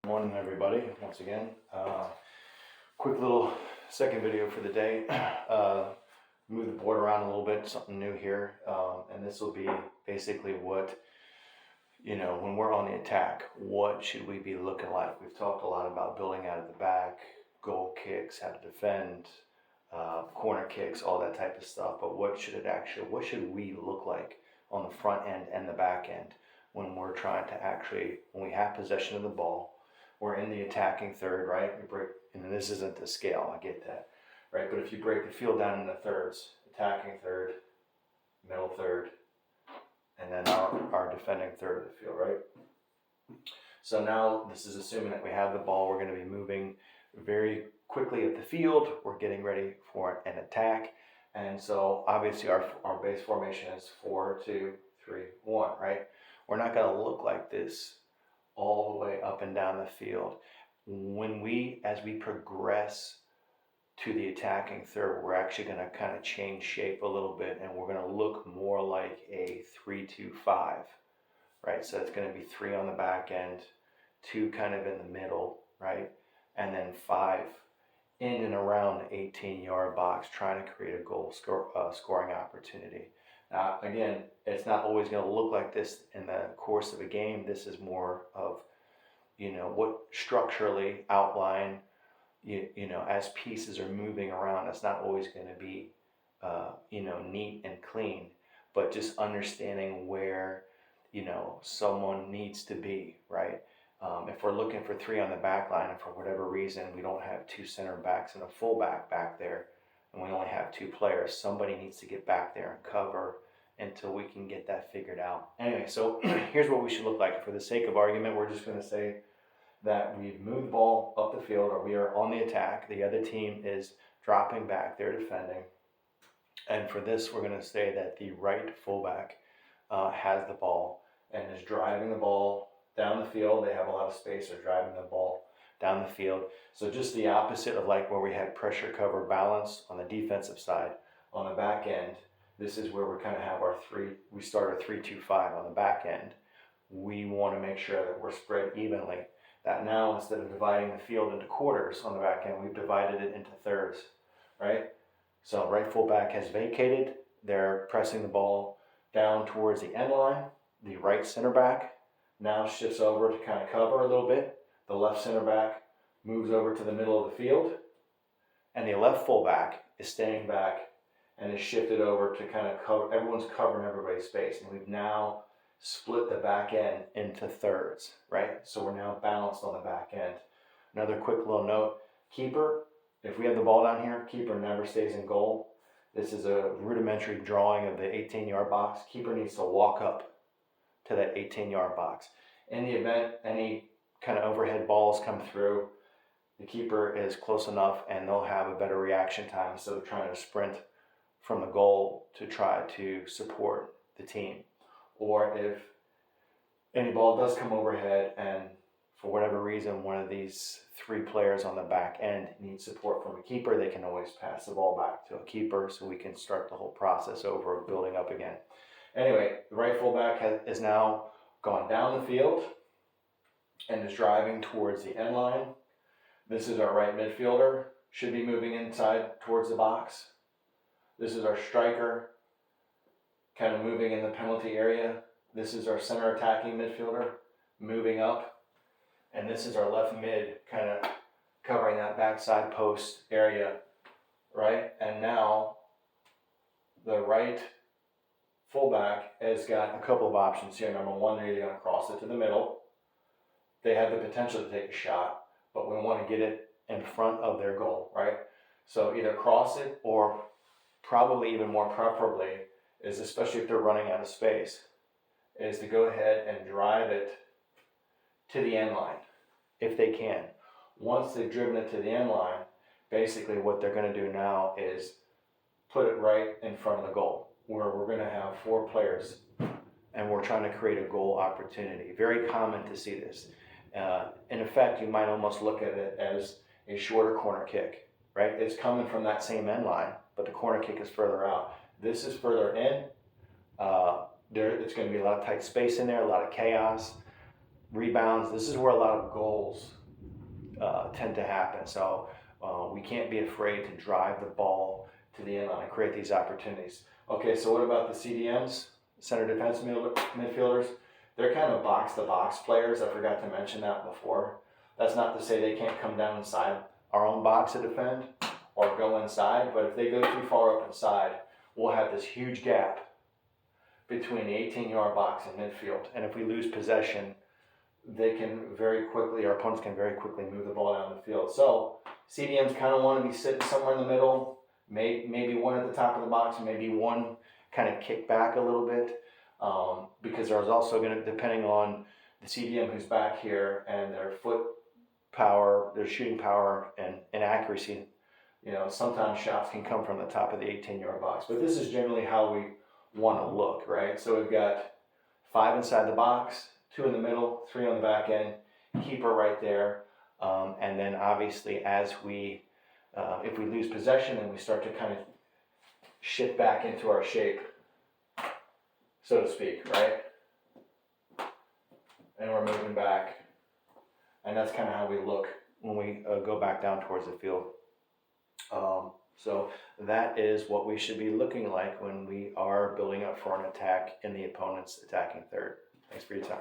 Morning, everybody. Once again, quick little second video for the day. Move the board around a little bit, something new here, and this will be basically what, when we're on the attack, what should we be looking like? We've talked a lot about building out of the back, goal kicks, how to defend, corner kicks, all that type of stuff. But what should we look like on the front end and the back end when we're trying to when we have possession of the ball? We're in the attacking third, right? And this isn't the scale, I get that, right? But if you break the field down into thirds, attacking third, middle third, and then our defending third of the field, right? So now this is assuming that we have the ball. We're going to be moving very quickly up the field. We're getting ready for an attack. And so obviously our base formation is 4-2-3-1, right? We're not going to look like this all the way up and down the field. As we progress to the attacking third, we're actually going to kind of change shape a little bit, and we're going to look more like a 3-2-5, right? So it's going to be 3 on the back end, 2 kind of in the middle, right? And then 5 in and around the 18-yard box, trying to create a scoring opportunity. Now, again, it's not always going to look like this in the course of a game. This is more of, what structurally outline, as pieces are moving around. It's not always going to be, neat and clean, but just understanding where, someone needs to be, right? If we're looking for 3 on the back line, and for whatever reason we don't have 2 center backs and a fullback back there, and we only have 2 players, somebody needs to get back there and cover until we can get that figured out. Anyway, so here's what we should look like. For the sake of argument, we're just going to say that we've moved the ball up the field, or we are on the attack. The other team is dropping back, they're defending. And for this, we're going to say that the right fullback has the ball and is driving the ball down the field. They have a lot of space, they're driving the ball down the field. So just the opposite of like where we had pressure cover balance on the defensive side. On the back end, this is where we kind of have we start a 3-2-5 on the back end. We want to make sure that we're spread evenly. That now, instead of dividing the field into quarters on the back end, we've divided it into thirds, right? So right fullback has vacated. They're pressing the ball down towards the end line. The right center back now shifts over to kind of cover a little bit. The left center back moves over to the middle of the field. And the left fullback is staying back and is shifted over to kind of cover. Everyone's covering everybody's space. And we've now split the back end into thirds, right? So we're now balanced on the back end. Another quick little note, keeper, if we have the ball down here, keeper never stays in goal. This is a rudimentary drawing of the 18-yard box. Keeper needs to walk up to that 18-yard box. In the event any kind of overhead balls come through, the keeper is close enough and they'll have a better reaction time instead of trying to sprint from the goal to try to support the team. Or if any ball does come overhead and for whatever reason one of these 3 players on the back end needs support from a keeper, they can always pass the ball back to a keeper so we can start the whole process over of building up again. Anyway, the right fullback is now gone down the field and is driving towards the end line. This is our right midfielder, should be moving inside towards the box. This is our striker, kind of moving in the penalty area. This is our center attacking midfielder, moving up. And this is our left mid, kind of covering that backside post area, right? And now the right fullback has got a couple of options here. Number 1, they're either going to cross it to the middle. They have the potential to take a shot, but we want to get it in front of their goal, right? So either cross it, or probably even more preferably, is especially if they're running out of space, is to go ahead and drive it to the end line, if they can. Once they've driven it to the end line, basically what they're going to do now is put it right in front of the goal, where we're going to have 4 players, and we're trying to create a goal opportunity. Very common to see this. In effect, you might almost look at it as a shorter corner kick, right? It's coming from that same end line, but the corner kick is further out. This is further in. It's going to be a lot of tight space in there, a lot of chaos. rebounds. This is where a lot of goals tend to happen. So we can't be afraid to drive the ball to the end line and create these opportunities. Okay, so what about the CDMs, center defense midfielders? They're kind of box-to-box players. I forgot to mention that before. That's not to say they can't come down inside our own box to defend or go inside, but if they go too far up inside, we'll have this huge gap between the 18-yard box and midfield. And if we lose possession, they can very quickly, our opponents can very quickly move the ball down the field. So CDMs kind of want to be sitting somewhere in the middle, maybe one at the top of the box, maybe one kind of kick back a little bit, because there's also going to, depending on the CDM who's back here and their foot power, their shooting power and accuracy, sometimes shots can come from the top of the 18-yard box. But this is generally how we want to look, right? So we've got 5 inside the box, 2 in the middle, 3 on the back end, keeper right there. And then obviously as we, if we lose possession and we start to kind of shift back into our shape, so to speak, right? And we're moving back. And that's kind of how we look when we go back down towards the field. So that is what we should be looking like when we are building up for an attack in the opponent's attacking third. Thanks for your time.